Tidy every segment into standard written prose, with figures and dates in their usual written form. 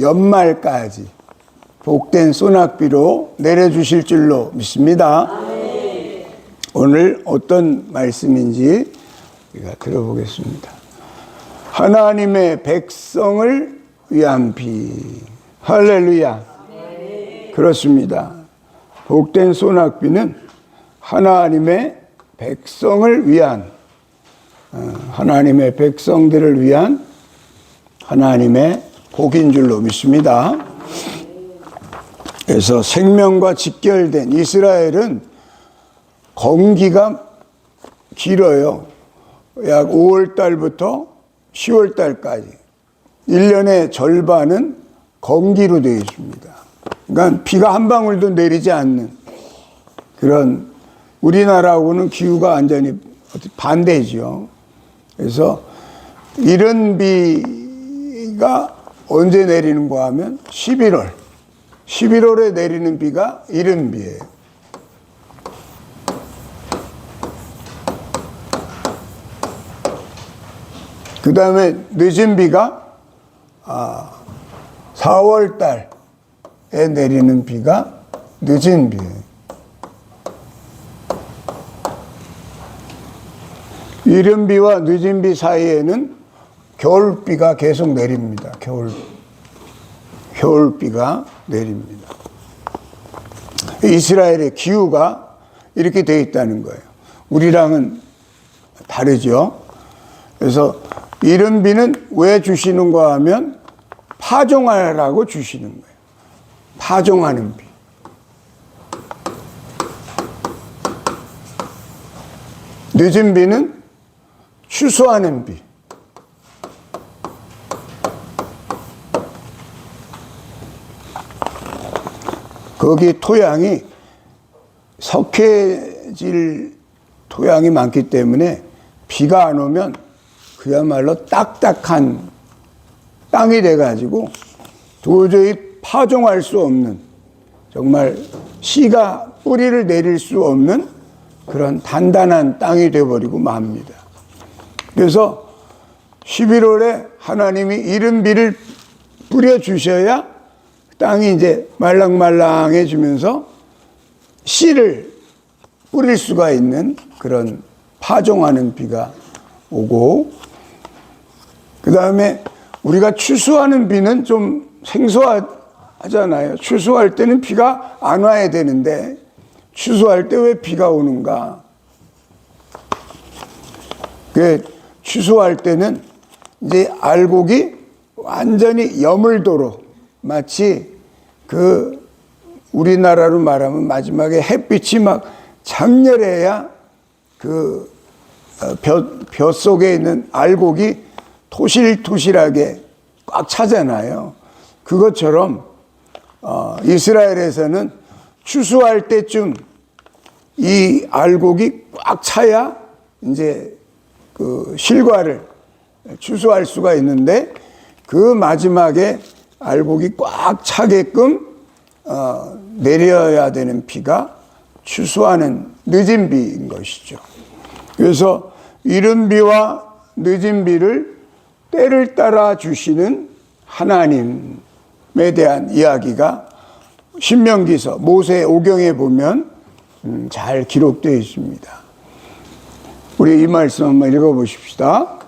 연말까지 복된 소낙비로 내려주실 줄로 믿습니다. 오늘 어떤 말씀인지 우리가 들어보겠습니다. 하나님의 백성을 위한 비. 할렐루야. 그렇습니다. 복된 소낙비는 하나님의 백성을 위한, 하나님의 백성들을 위한 하나님의 복인 줄로 믿습니다. 그래서 생명과 직결된 이스라엘은 건기가 길어요. 약 5월 달부터 10월 달까지 1년의 절반은 건기로 되어 있습니다. 그러니까 비가 한 방울도 내리지 않는 그런, 우리나라하고는 기후가 완전히 반대죠. 그래서 이런 비가 언제 내리는가 하면 11월에 내리는 비가 이른 비예요. 그 다음에 늦은 비가 4월 달에 내리는 비가 늦은 비예요. 이른 비와 늦은 비 사이에는 겨울비가 계속 내립니다. 겨울비가 내립니다. 이스라엘의 기후가 이렇게 되어 있다는 거예요. 우리랑은 다르죠. 그래서 이른 비는 왜 주시는가 하면 파종하라고 주시는 거예요. 파종하는 비. 늦은 비는 추수하는 비. 거기 토양이 석회질 토양이 많기 때문에 비가 안 오면 그야말로 딱딱한 땅이 돼가지고 도저히 파종할 수 없는, 정말 씨가 뿌리를 내릴 수 없는 그런 단단한 땅이 돼버리고 맙니다. 그래서 11월에 하나님이 이른 비를 뿌려주셔야 땅이 이제 말랑말랑해지면서 씨를 뿌릴 수가 있는 그런 파종하는 비가 오고, 그 다음에 우리가 추수하는 비는 좀 생소하잖아요. 추수할 때는 비가 안 와야 되는데 추수할 때 왜 비가 오는가? 추수할 때는 이제 알곡이 완전히 여물도록, 마치 우리나라로 말하면 마지막에 햇빛이 막 장렬해야 벼 속에 있는 알곡이 토실토실하게 꽉 차잖아요. 그것처럼 이스라엘에서는 추수할 때쯤 이 알곡이 꽉 차야 이제 실과를 추수할 수가 있는데, 그 마지막에 알곡이 꽉 차게끔 내려야 되는 비가 추수하는 늦은 비인 것이죠. 그래서 이른 비와 늦은 비를 때를 따라 주시는 하나님에 대한 이야기가 신명기서 모세 오경에 보면 잘 기록되어 있습니다. 우리 이 말씀 한번 읽어보십시다.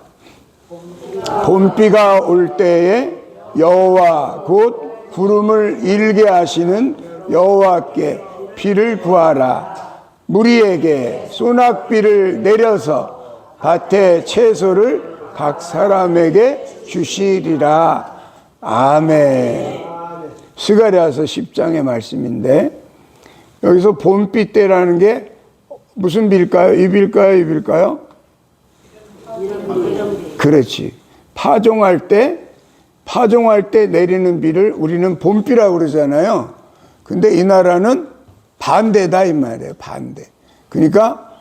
봄비가 올 때에 여호와 곧 구름을 일게 하시는 여호와께 비를 구하라. 무리에게 소낙비를 내려서 밭의 채소를 각 사람에게 주시리라. 아멘. 스가랴서 10장의 말씀인데, 여기서 봄비 때라는 게 무슨 비일까요? 이 비일까요? 그렇지. 파종할 때 내리는 비를 우리는 봄비라고 그러잖아요. 근데 이 나라는 반대다 이 말이에요. 반대. 그러니까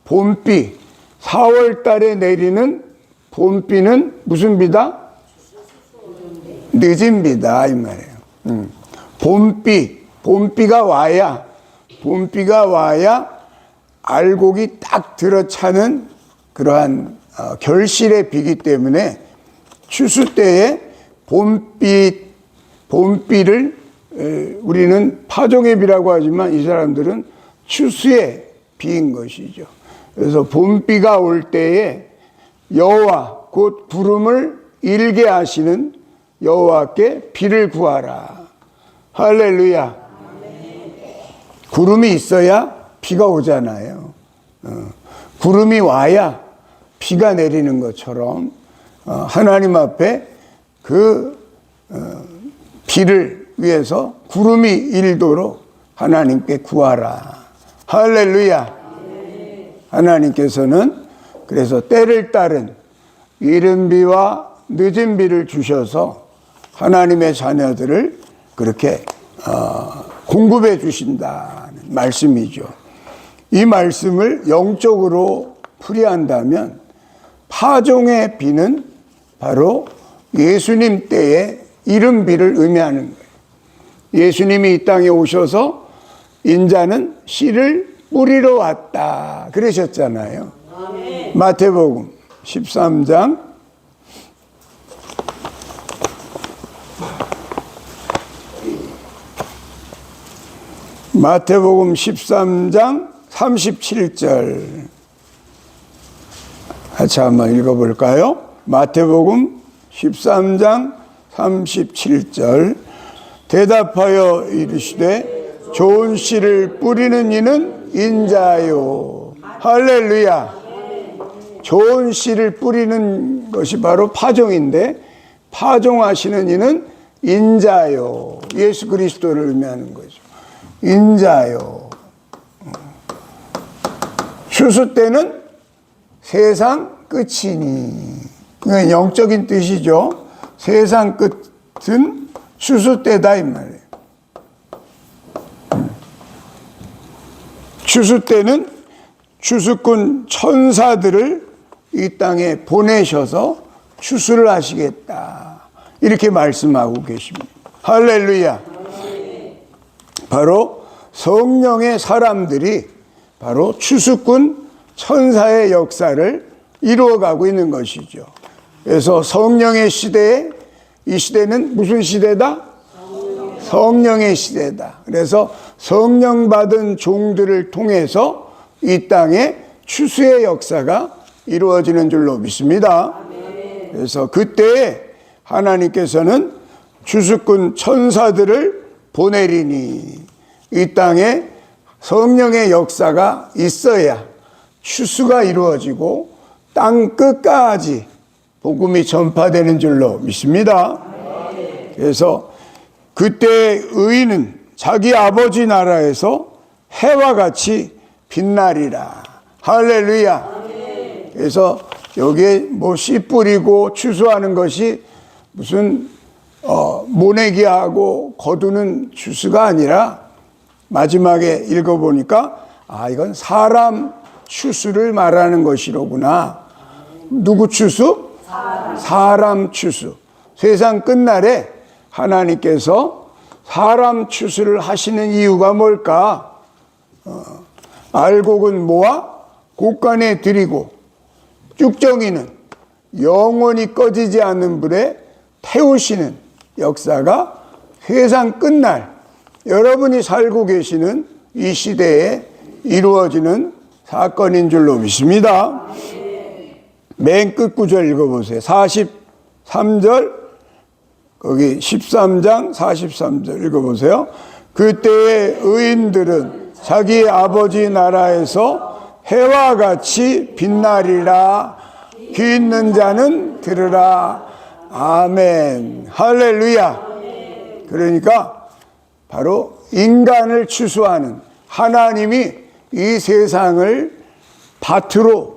봄비, 4월 달에 내리는 봄비는 무슨 비다? 늦은 비다 이 말이에요. 봄비가 와야 알곡이 딱 들어차는 그러한 결실의 비기 때문에 추수 때에 봄비 봄비를 우리는 파종의 비라고 하지만 이 사람들은 추수의 비인 것이죠. 그래서 봄비가 올 때에 여호와 곧 구름을 일게 하시는 여호와께 비를 구하라. 할렐루야. 구름이 있어야 비가 오잖아요. 구름이 와야 비가 내리는 것처럼 하나님 앞에 그 비를 위해서 구름이 일도록 하나님께 구하라. 할렐루야. 하나님께서는 그래서 때를 따른 이른 비와 늦은 비를 주셔서 하나님의 자녀들을 그렇게 공급해 주신다는 말씀이죠. 이 말씀을 영적으로 풀이한다면 파종의 비는 바로 예수님 때의 이른 비를 의미하는 거예요. 예수님이 이 땅에 오셔서 인자는 씨를 뿌리러 왔다 그러셨잖아요. 아멘. 마태복음 13장 마태복음 13장 37절 같이 한번 읽어볼까요? 마태복음 13장 37절 대답하여 이르시되 좋은 씨를 뿌리는 이는 인자요. 할렐루야. 좋은 씨를 뿌리는 것이 바로 파종인데 파종하시는 이는 인자요. 예수 그리스도를 의미하는 거죠. 인자요. 추수 때는 세상 끝이니. 이건 영적인 뜻이죠. 세상 끝은 추수 때다 이 말이에요. 추수 때는 추수꾼 천사들을 이 땅에 보내셔서 추수를 하시겠다. 이렇게 말씀하고 계십니다. 할렐루야. 바로 성령의 사람들이 바로 추수꾼 천사의 역사를 이루어가고 있는 것이죠. 그래서 성령의 시대에 이 시대는 무슨 시대다? 성령의 시대다. 그래서 성령 받은 종들을 통해서 이 땅에 추수의 역사가 이루어지는 줄로 믿습니다. 그래서 그때에 하나님께서는 추수꾼 천사들을 보내리니 이 땅에 성령의 역사가 있어야 추수가 이루어지고 땅 끝까지 복음이 전파되는 줄로 믿습니다. 그래서 그때 의인은 자기 아버지 나라에서 해와 같이 빛나리라. 할렐루야. 그래서 여기에 뭐 씨 뿌리고 추수하는 것이 무슨 모내기하고 거두는 추수가 아니라 마지막에 읽어보니까 이건 사람 추수를 말하는 것이로구나. 누구 추수? 사람 추수. 세상 끝날에 하나님께서 사람 추수를 하시는 이유가 뭘까? 알곡은 모아 곳간에 들이고 쭉정이는 영원히 꺼지지 않는 불에 태우시는 역사가 세상 끝날 여러분이 살고 계시는 이 시대에 이루어지는 사건인 줄로 믿습니다. 맨 끝 구절 읽어보세요. 43절 거기 13장 43절 읽어보세요. 그때의 의인들은 자기 아버지 나라에서 해와 같이 빛나리라. 귀 있는 자는 들으라. 아멘. 할렐루야. 그러니까 바로 인간을 추수하는 하나님이 이 세상을 밭으로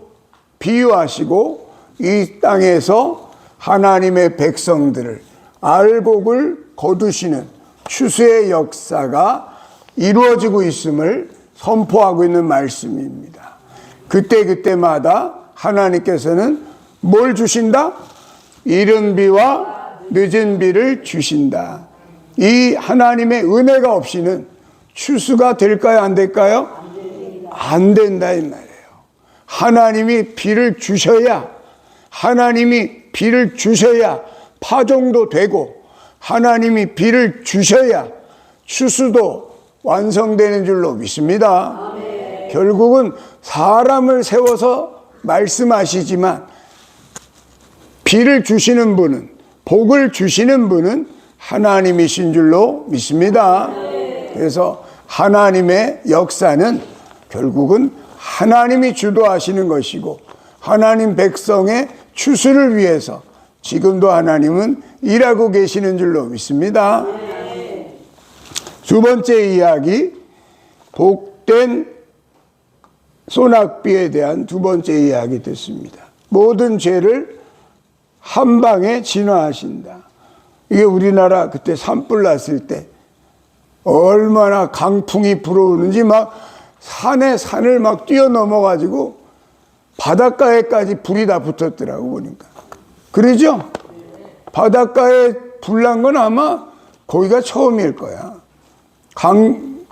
비유하시고 이 땅에서 하나님의 백성들을 알곡을 거두시는 추수의 역사가 이루어지고 있음을 선포하고 있는 말씀입니다. 그때마다 하나님께서는 뭘 주신다? 이른 비와 늦은 비를 주신다. 이 하나님의 은혜가 없이는 추수가 될까요? 안 될까요? 안 된다 이 말이에요. 하나님이 비를 주셔야 파종도 되고 하나님이 비를 주셔야 추수도 완성되는 줄로 믿습니다. 결국은 사람을 세워서 말씀하시지만 비를 주시는 분은, 복을 주시는 분은 하나님이신 줄로 믿습니다. 그래서 하나님의 역사는 결국은 하나님이 주도하시는 것이고, 하나님 백성의 추수를 위해서 지금도 하나님은 일하고 계시는 줄로 믿습니다. 두 번째 이야기, 복된 소낙비에 대한 두 번째 이야기 됐습니다. 모든 죄를 한 방에 진화하신다. 이게 우리나라 그때 산불 났을 때 얼마나 강풍이 불어오는지 막 산을 막 뛰어넘어가지고 바닷가에까지 불이 다 붙었더라고 보니까. 그러죠? 바닷가에 불 난 건 아마 거기가 처음일 거야.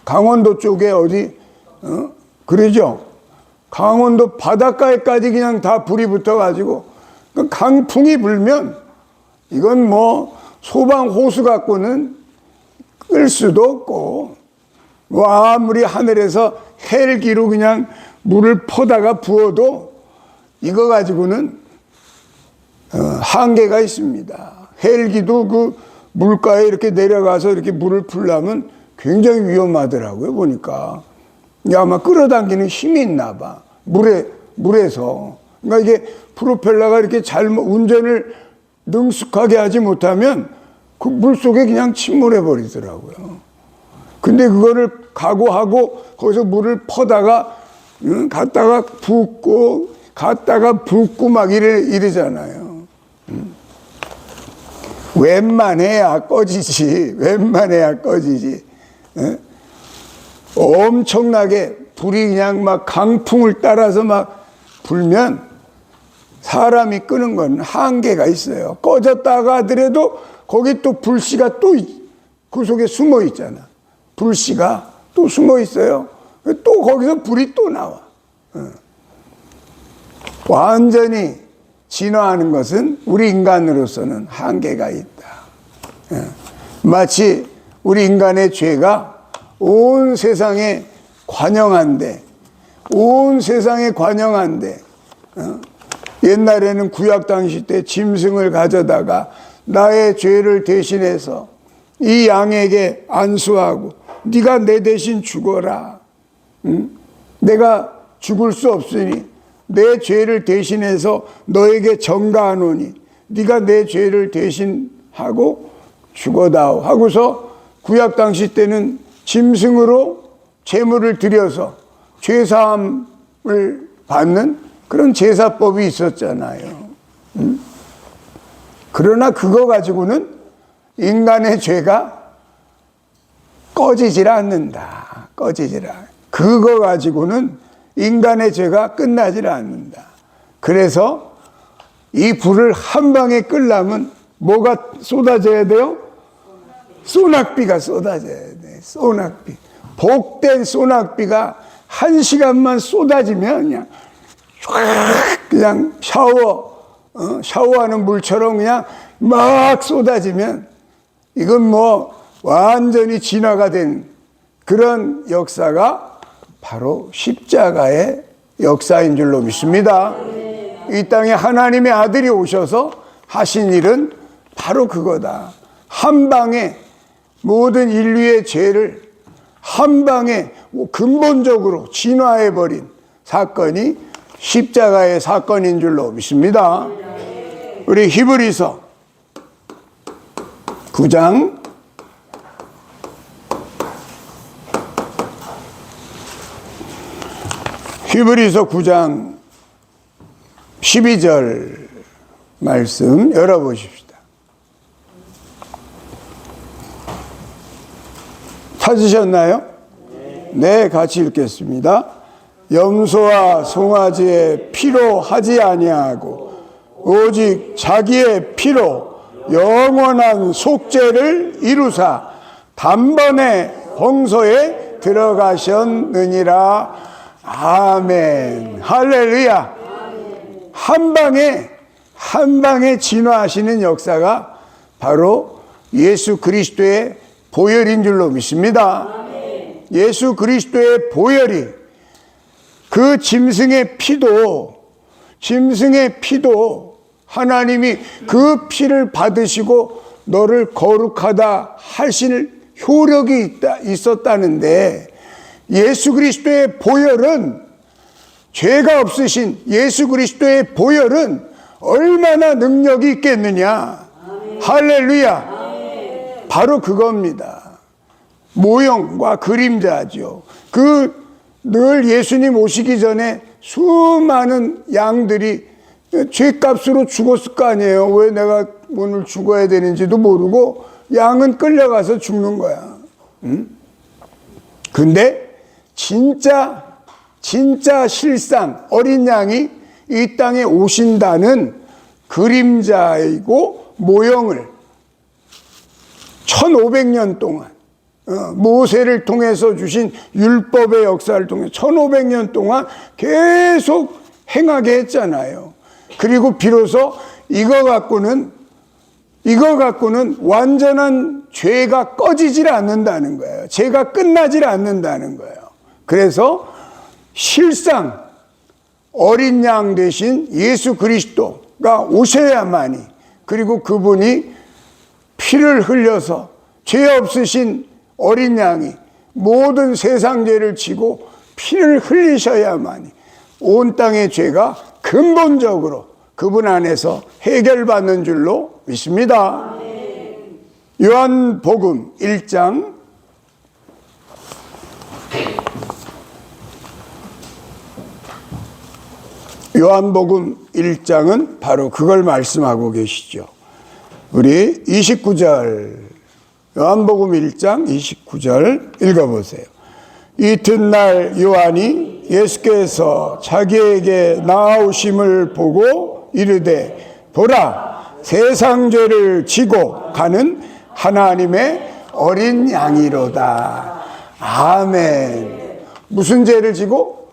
강원도 쪽에 어디, 그러죠? 강원도 바닷가에까지 그냥 다 불이 붙어가지고, 강풍이 불면 이건 뭐 소방 호수 갖고는 끌 수도 없고, 뭐 아무리 하늘에서 헬기로 그냥 물을 퍼다가 부어도 이거 가지고는 한계가 있습니다. 헬기도 그 물가에 이렇게 내려가서 이렇게 물을 풀려면 굉장히 위험하더라고요, 보니까. 아마 끌어당기는 힘이 있나 봐. 물에서. 그러니까 이게 프로펠러가 이렇게 잘못 운전을 능숙하게 하지 못하면 그 물 속에 그냥 침몰해 버리더라고요. 근데 그거를 각오하고 거기서 물을 퍼다가 갔다가 붓고 갔다가 붓고 막 이러잖아요. 웬만해야 꺼지지. 웬만해야 꺼지지. 엄청나게 불이 그냥 막 강풍을 따라서 막 불면 사람이 끄는 건 한계가 있어요. 꺼졌다가 하더라도 거기 또 불씨가 또 그 속에 숨어 있잖아. 불씨가 또 숨어 있어요. 또 거기서 불이 또 나와. 완전히 진화하는 것은 우리 인간으로서는 한계가 있다. 마치 우리 인간의 죄가 온 세상에 관영한데, 옛날에는 구약 당시 때 짐승을 가져다가 나의 죄를 대신해서 이 양에게 안수하고 네가 내 대신 죽어라. 내가 죽을 수 없으니 내 죄를 대신해서 너에게 전가하노니 네가 내 죄를 대신하고 죽어다오 하고서 구약 당시 때는 짐승으로 제물을 드려서 죄사함을 받는 그런 제사법이 있었잖아요. 그러나 그거 가지고는 인간의 죄가 꺼지질 않는다. 그거 가지고는 인간의 죄가 끝나질 않는다. 그래서 이 불을 한 방에 끌려면 뭐가 쏟아져야 돼요? 소낙비가 쏟아져야 돼. 소낙비. 복된 소낙비가 한 시간만 쏟아지면 그냥 샤워하는 물처럼 그냥 막 쏟아지면 이건 뭐 완전히 진화가 된 그런 역사가 바로 십자가의 역사인 줄로 믿습니다. 이 땅에 하나님의 아들이 오셔서 하신 일은 바로 그거다. 한 방에 모든 인류의 죄를 한 방에 근본적으로 진화해버린 사건이 십자가의 사건인 줄로 믿습니다. 우리 히브리서 9장 12절 말씀 열어보십시다. 찾으셨나요? 네, 같이 읽겠습니다. 염소와 송아지의 피로 하지 아니하고 오직 자기의 피로 영원한 속죄를 이루사 단번에 홍소에 들어가셨느니라. 아멘. 할렐루야. 한 방에 진화하시는 역사가 바로 예수 그리스도의 보혈인 줄로 믿습니다. 예수 그리스도의 보혈이 그 짐승의 피도 하나님이 그 피를 받으시고 너를 거룩하다 하실 효력이 있었다는데, 예수 그리스도의 보혈은, 죄가 없으신 예수 그리스도의 보혈은 얼마나 능력이 있겠느냐. 할렐루야. 바로 그겁니다. 모형과 그림자죠. 늘 예수님 오시기 전에 수많은 양들이 죄값으로 죽었을 거 아니에요. 왜 내가 오늘 죽어야 되는지도 모르고 양은 끌려가서 죽는 거야. 근데 진짜 실상 어린 양이 이 땅에 오신다는 그림자이고 모형을 1500년 동안 모세를 통해서 주신 율법의 역사를 통해 1500년 동안 계속 행하게 했잖아요. 그리고 비로소 이거 갖고는 완전한 죄가 꺼지질 않는다는 거예요. 죄가 끝나질 않는다는 거예요. 그래서 실상 어린 양 대신 예수 그리스도가 오셔야만이, 그리고 그분이 피를 흘려서 죄 없으신 어린 양이 모든 세상 죄를 지고 피를 흘리셔야만이 온 땅의 죄가 근본적으로 그분 안에서 해결받는 줄로 믿습니다. 요한복음 1장 요한복음 1장은 바로 그걸 말씀하고 계시죠. 우리 29절, 요한복음 1장 29절 읽어보세요. 이튿날 요한이 예수께서 자기에게 나아오심을 보고 이르되, 보라, 세상 죄를 지고 가는 하나님의 어린 양이로다. 아멘. 무슨 죄를 지고?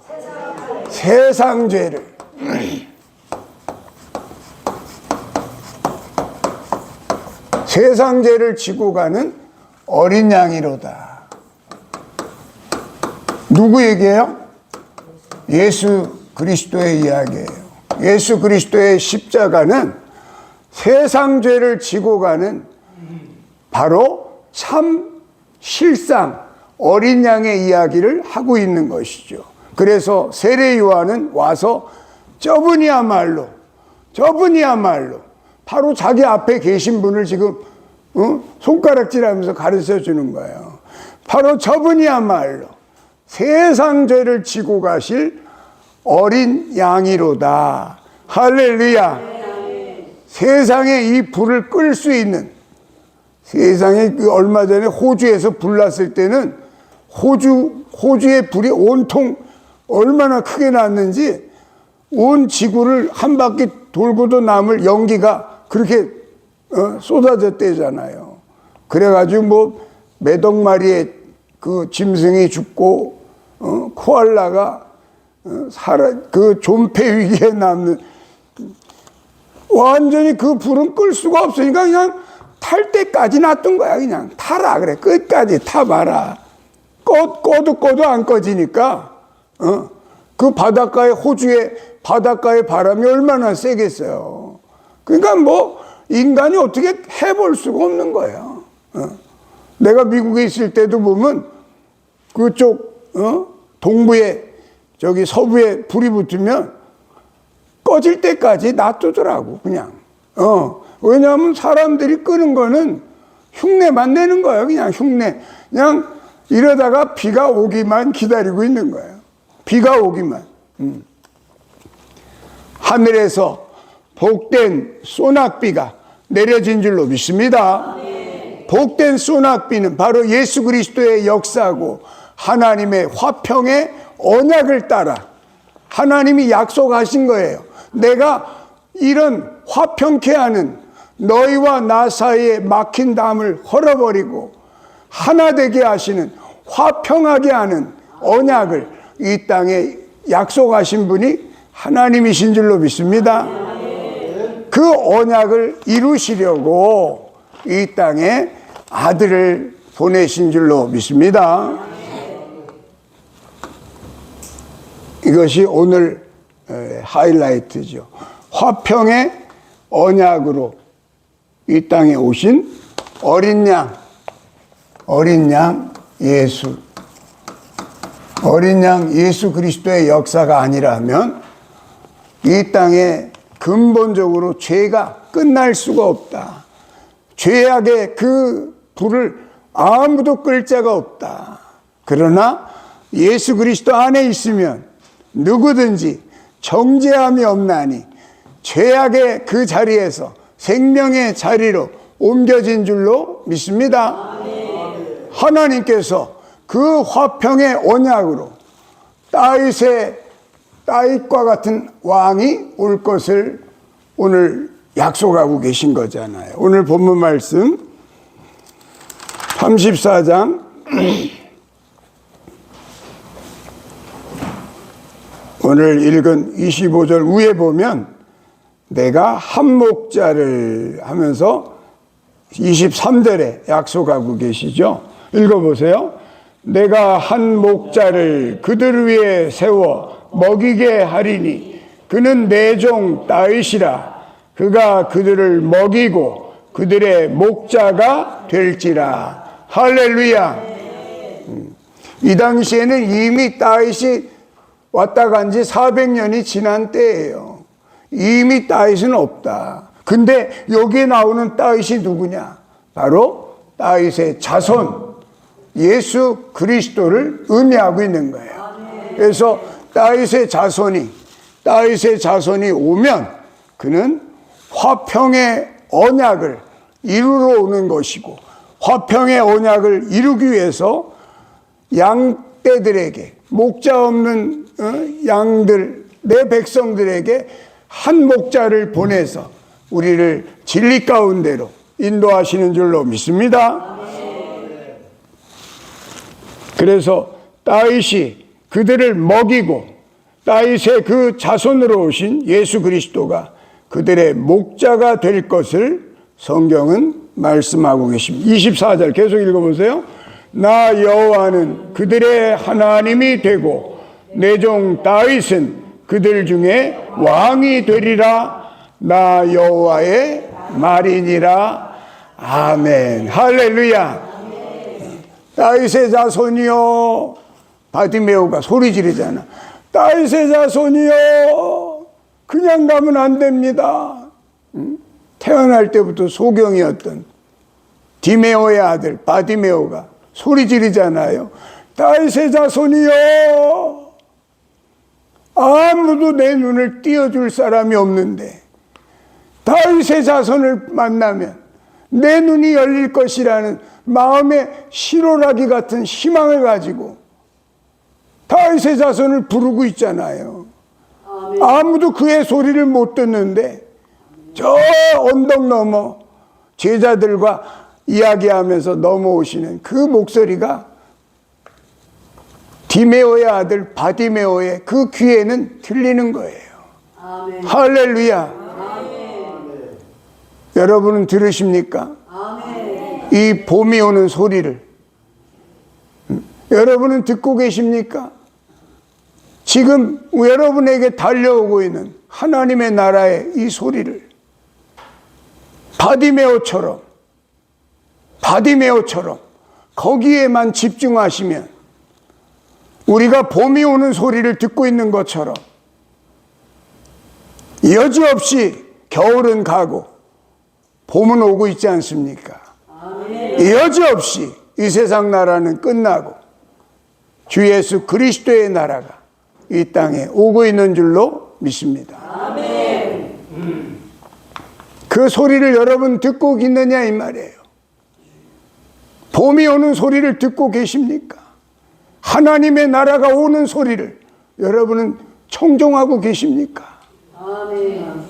세상 죄를. 세상 죄를 지고 가는 어린 양이로다. 누구 얘기예요? 예수 그리스도의 이야기예요. 예수 그리스도의 십자가는 세상 죄를 지고 가는 바로 참 실상 어린 양의 이야기를 하고 있는 것이죠. 그래서 세례 요한은 와서 저분이야말로 바로 자기 앞에 계신 분을 지금 손가락질하면서 가르쳐 주는 거예요. 바로 저분이야말로 세상 죄를 지고 가실 어린 양이로다. 할렐루야. 세상에 이 불을 끌 수 있는, 세상에 얼마 전에 호주에서 불 났을 때는 호주의 불이 온통 얼마나 크게 났는지 온 지구를 한 바퀴 돌고도 남을 연기가 그렇게 쏟아졌대잖아요. 그래가지고 몇억 마리의 그 짐승이 죽고 코알라가 그 존폐 위기에 남는, 완전히 그 불은 끌 수가 없으니까 그냥 탈 때까지 놔둔 거야. 그냥 타라 그래. 끝까지 타봐라. 꺼도 안 꺼지니까 그 호주의 바닷가의 바람이 얼마나 세겠어요. 그러니까 인간이 어떻게 해볼 수가 없는 거예요. 내가 미국에 있을 때도 보면 그쪽 동부에 서부에 불이 붙으면 꺼질 때까지 놔두더라고 그냥. 왜냐하면 사람들이 끄는 거는 흉내만 내는 거예요. 그냥 흉내. 그냥 이러다가 비가 오기만 기다리고 있는 거예요. 비가 오기만. 하늘에서 복된 소낙비가 내려진 줄로 믿습니다. 복된 소낙비는 바로 예수 그리스도의 역사고 하나님의 화평의 언약을 따라 하나님이 약속하신 거예요. 내가 이런 화평케 하는 너희와 나 사이에 막힌 담을 헐어버리고 하나 되게 하시는, 화평하게 하는 언약을 이 땅에 약속하신 분이 하나님이신 줄로 믿습니다. 그 언약을 이루시려고 이 땅에 아들을 보내신 줄로 믿습니다. 이것이 오늘 하이라이트죠. 화평의 언약으로 이 땅에 오신 어린 양 예수. 어린 양 예수 그리스도의 역사가 아니라면 이 땅에 근본적으로 죄가 끝날 수가 없다. 죄악의 그 불을 아무도 끌 자가 없다. 그러나 예수 그리스도 안에 있으면 누구든지 정죄함이 없나니 죄악의 그 자리에서 생명의 자리로 옮겨진 줄로 믿습니다. 하나님께서 그 화평의 언약으로 다윗과 같은 왕이 올 것을 오늘 약속하고 계신 거잖아요. 오늘 본문 말씀 34장 오늘 읽은 25절 위에 보면 내가 한 목자를 하면서 23절에 약속하고 계시죠. 읽어보세요. 내가 한 목자를 그들 위에 세워 먹이게 하리니 그는 내 종 다윗이라. 그가 그들을 먹이고 그들의 목자가 될지라. 할렐루야. 이 당시에는 이미 다윗이 왔다 간 지 400년이 지난 때예요. 이미 다윗은 없다. 근데 여기에 나오는 다윗이 누구냐? 바로 다윗의 자손 예수 그리스도를 의미하고 있는 거예요. 그래서 다윗의 자손이 오면 그는 화평의 언약을 이루러 오는 것이고, 화평의 언약을 이루기 위해서 양떼들에게, 목자 없는 양들, 내 백성들에게 한 목자를 보내서 우리를 진리 가운데로 인도하시는 줄로 믿습니다. 그래서 다윗이 그들을 먹이고 다윗의 그 자손으로 오신 예수 그리스도가 그들의 목자가 될 것을 성경은 말씀하고 계십니다. 24절 계속 읽어보세요. 나 여호와는 그들의 하나님이 되고 내 종 다윗은 그들 중에 왕이 되리라. 나 여호와의 말이니라. 아멘. 할렐루야. 다윗의 자손이요. 바디메오가 소리 지르잖아. 다윗의 자손이요. 그냥 가면 안 됩니다. 태어날 때부터 소경이었던 디메오의 아들 바디메오가 소리 지르잖아요. 다윗의 자손이요. 아무도 내 눈을 띄워줄 사람이 없는데 다윗의 자손을 만나면 내 눈이 열릴 것이라는 마음의 실오라기 같은 희망을 가지고 다윗의 자손을 부르고 있잖아요. 아무도 그의 소리를 못 듣는데 저 언덕 넘어 제자들과 이야기하면서 넘어오시는 그 목소리가 디메오의 아들 바디메오의 그 귀에는 들리는 거예요. 아멘. 할렐루야. 아멘. 여러분은 들으십니까? 아멘. 이 봄이 오는 소리를 여러분은 듣고 계십니까? 지금 여러분에게 달려오고 있는 하나님의 나라의 이 소리를 바디메오처럼 거기에만 집중하시면 우리가 봄이 오는 소리를 듣고 있는 것처럼 여지없이 겨울은 가고 봄은 오고 있지 않습니까? 여지없이 이 세상 나라는 끝나고 주 예수 그리스도의 나라가 이 땅에 오고 있는 줄로 믿습니다. 아멘. 그 소리를 여러분 듣고 있느냐 이 말이에요. 봄이 오는 소리를 듣고 계십니까? 하나님의 나라가 오는 소리를 여러분은 청종하고 계십니까? 아멘.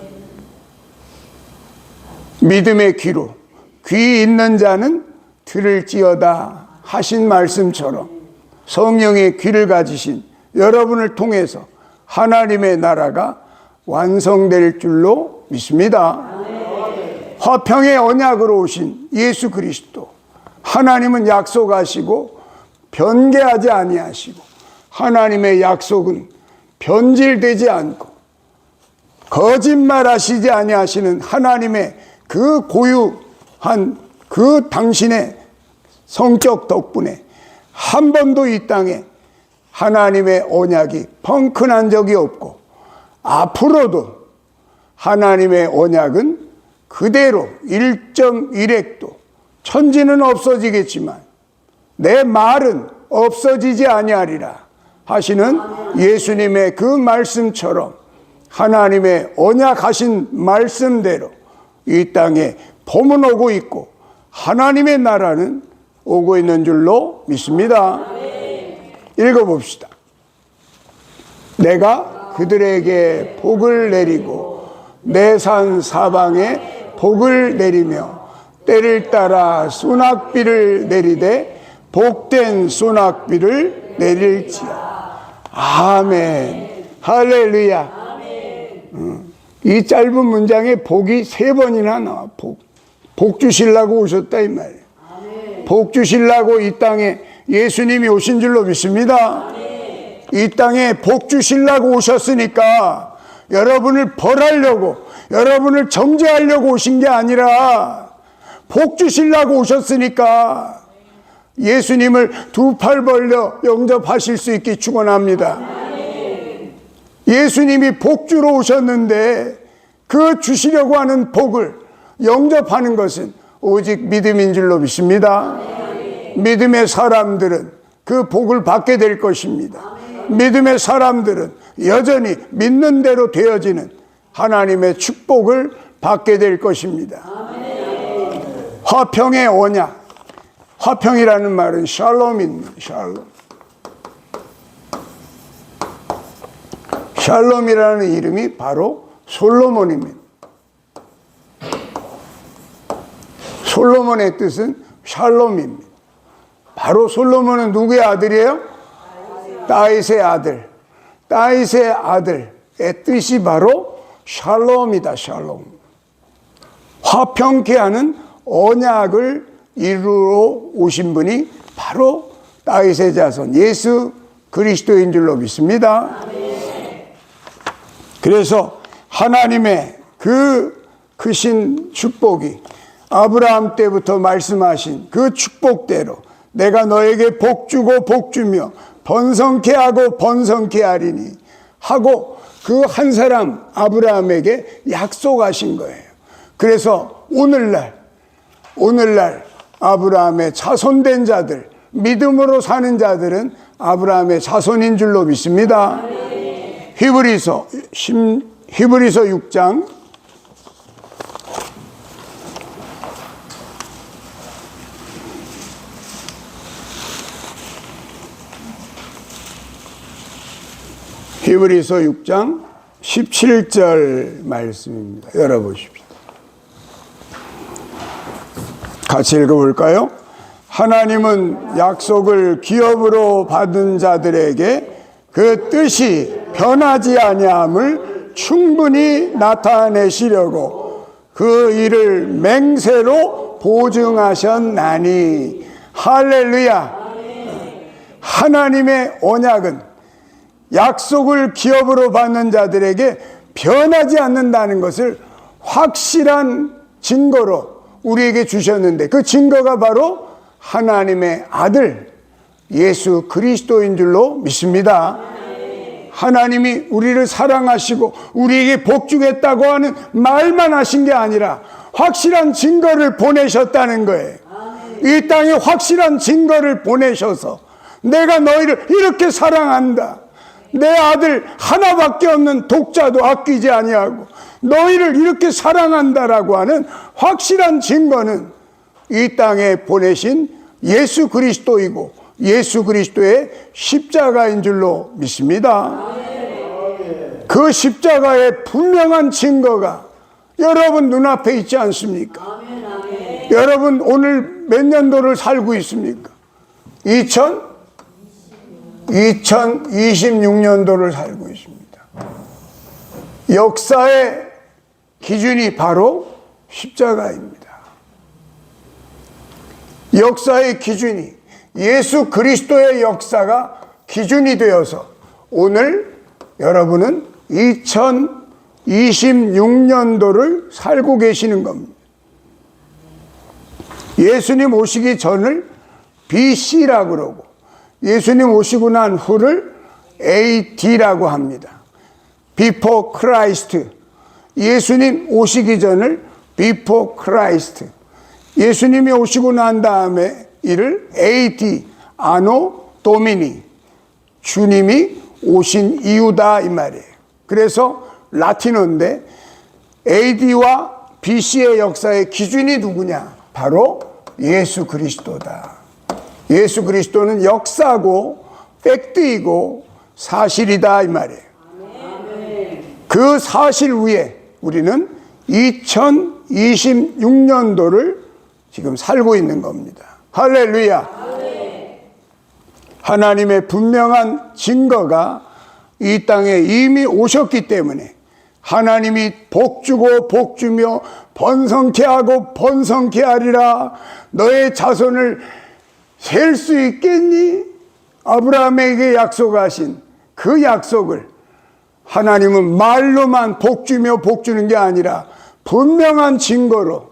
믿음의 귀로 귀 있는 자는 들을지어다 하신 말씀처럼 성령의 귀를 가지신 여러분을 통해서 하나님의 나라가 완성될 줄로 믿습니다. 아멘. 화평의 언약으로 오신 예수 그리스도, 하나님은 약속하시고 변개하지 아니하시고 하나님의 약속은 변질되지 않고 거짓말하시지 아니하시는 하나님의 그 고유한 그 당신의 성격 덕분에 한 번도 이 땅에 하나님의 언약이 펑크난 적이 없고 앞으로도 하나님의 언약은 그대로 1.1획도 천지는 없어지겠지만 내 말은 없어지지 아니하리라 하시는 예수님의 그 말씀처럼 하나님의 언약하신 말씀대로 이 땅에 봄은 오고 있고 하나님의 나라는 오고 있는 줄로 믿습니다. 읽어봅시다. 내가 그들에게 복을 내리고 내 산 사방에 복을 내리며 때를 따라 소낙비를 내리되 복된 소낙비를 내릴지어다. 아멘. 할렐루야. 이 짧은 문장에 복이 3번이나 나와. 복 주시려고 오셨다 이 말이에요. 복 주시려고 이 땅에 예수님이 오신 줄로 믿습니다. 이 땅에 복 주시려고 오셨으니까 여러분을 벌하려고, 여러분을 정죄하려고 오신 게 아니라 복 주시려고 오셨으니까 예수님을 2팔 벌려 영접하실 수 있게 축원합니다. 예수님이 복 주러 오셨는데 그 주시려고 하는 복을 영접하는 것은 오직 믿음인 줄로 믿습니다. 믿음의 사람들은 그 복을 받게 될 것입니다. 믿음의 사람들은 여전히 믿는 대로 되어지는 하나님의 축복을 받게 될 것입니다. 화평의 언약, 화평이라는 말은 샬롬입니다. 샬롬. 샬롬이라는 이름이 바로 솔로몬입니다. 솔로몬의 뜻은 샬롬입니다. 바로 솔로몬은 누구의 아들이에요? 다윗의 아들. 다윗의 아들의 뜻이 바로 샬롬이다. 샬롬. 화평케 하는 언약을 이루러 오신 분이 바로 다윗의 자손 예수 그리스도인 줄로 믿습니다. 그래서 하나님의 그 크신 축복이 아브라함 때부터 말씀하신 그 축복대로 내가 너에게 복 주고 복 주며 번성케 하고 번성케 하리니 하고 그 한 사람 아브라함에게 약속하신 거예요. 그래서 오늘날 아브라함의 자손된 자들, 믿음으로 사는 자들은 아브라함의 자손인 줄로 믿습니다. 히브리서 6장 17절 말씀입니다. 열어보십시오. 같이 읽어볼까요? 하나님은 약속을 기업으로 받은 자들에게 그 뜻이 변하지 아니함을 충분히 나타내시려고 그 일을 맹세로 보증하셨나니. 할렐루야. 하나님의 언약은 약속을 기업으로 받는 자들에게 변하지 않는다는 것을 확실한 증거로 우리에게 주셨는데, 그 증거가 바로 하나님의 아들 예수 그리스도인 줄로 믿습니다. 하나님이 우리를 사랑하시고 우리에게 복 주겠다고 하는 말만 하신 게 아니라 확실한 증거를 보내셨다는 거예요. 이 땅에 확실한 증거를 보내셔서 내가 너희를 이렇게 사랑한다, 내 아들 하나밖에 없는 독자도 아끼지 아니하고 너희를 이렇게 사랑한다라고 하는 확실한 증거는 이 땅에 보내신 예수 그리스도이고 예수 그리스도의 십자가인 줄로 믿습니다. 그 십자가의 분명한 증거가 여러분 눈앞에 있지 않습니까? 여러분 오늘 몇 년도를 살고 있습니까? 2026년도를 살고 있습니다. 역사의 기준이 바로 십자가입니다. 역사의 기준이 예수 그리스도의 역사가 기준이 되어서 오늘 여러분은 2026년도를 살고 계시는 겁니다. 예수님 오시기 전을 BC라고 그러고 예수님 오시고 난 후를 AD라고 합니다. Before Christ. 예수님 오시기 전을 Before Christ. 예수님이 오시고 난 다음에 이를 AD, 아노 도미니. 주님이 오신 이유다 이 말이에요. 그래서 라틴어인데 AD와 BC의 역사의 기준이 누구냐? 바로 예수 그리스도다. 예수 그리스도는 역사고 팩트이고 사실이다 이 말이에요. 그 사실 위에 우리는 2026년도를 지금 살고 있는 겁니다. 할렐루야. 하나님의 분명한 증거가 이 땅에 이미 오셨기 때문에 하나님이 복주고 복주며 번성케 하고 번성케 하리라. 너의 자손을 셀 수 있겠니? 아브라함에게 약속하신 그 약속을 하나님은 말로만 복주며 복주는 게 아니라 분명한 증거로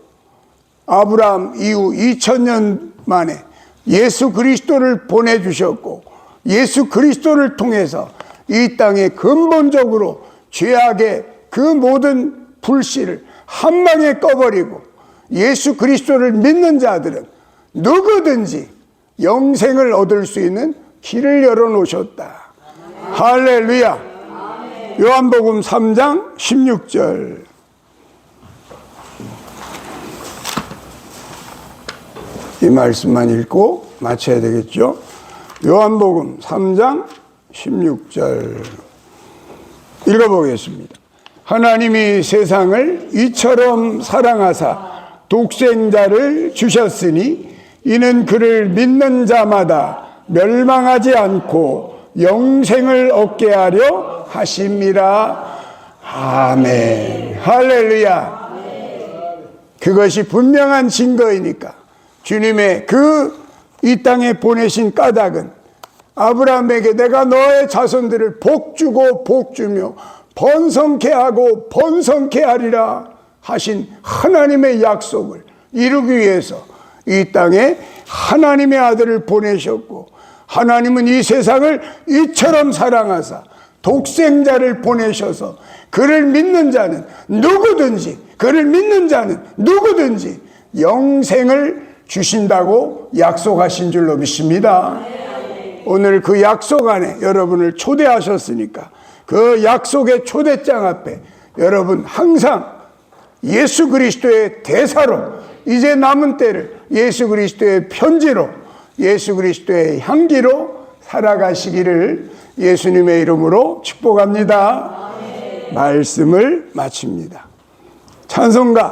아브라함 이후 2000년 만에 예수 그리스도를 보내주셨고 예수 그리스도를 통해서 이 땅에 근본적으로 죄악의 그 모든 불씨를 한 방에 꺼버리고 예수 그리스도를 믿는 자들은 누구든지 영생을 얻을 수 있는 길을 열어놓으셨다. 할렐루야. 요한복음 3장 16절. 이 말씀만 읽고 마쳐야 되겠죠. 요한복음 3장 16절 읽어보겠습니다. 하나님이 세상을 이처럼 사랑하사 독생자를 주셨으니 이는 그를 믿는 자마다 멸망하지 않고 영생을 얻게 하려 하심이라. 아멘. 할렐루야. 그것이 분명한 증거이니까 주님의 이 땅에 보내신 까닭은 아브라함에게 내가 너의 자손들을 복주고 복주며 번성케 하고 번성케 하리라 하신 하나님의 약속을 이루기 위해서 이 땅에 하나님의 아들을 보내셨고 하나님은 이 세상을 이처럼 사랑하사 독생자를 보내셔서 그를 믿는 자는 누구든지 그를 믿는 자는 누구든지 영생을 주신다고 약속하신 줄로 믿습니다. 오늘 그 약속 안에 여러분을 초대하셨으니까 그 약속의 초대장 앞에 여러분 항상 예수 그리스도의 대사로 이제 남은 때를 예수 그리스도의 편지로 예수 그리스도의 향기로 살아가시기를 예수님의 이름으로 축복합니다. 말씀을 마칩니다. 찬송가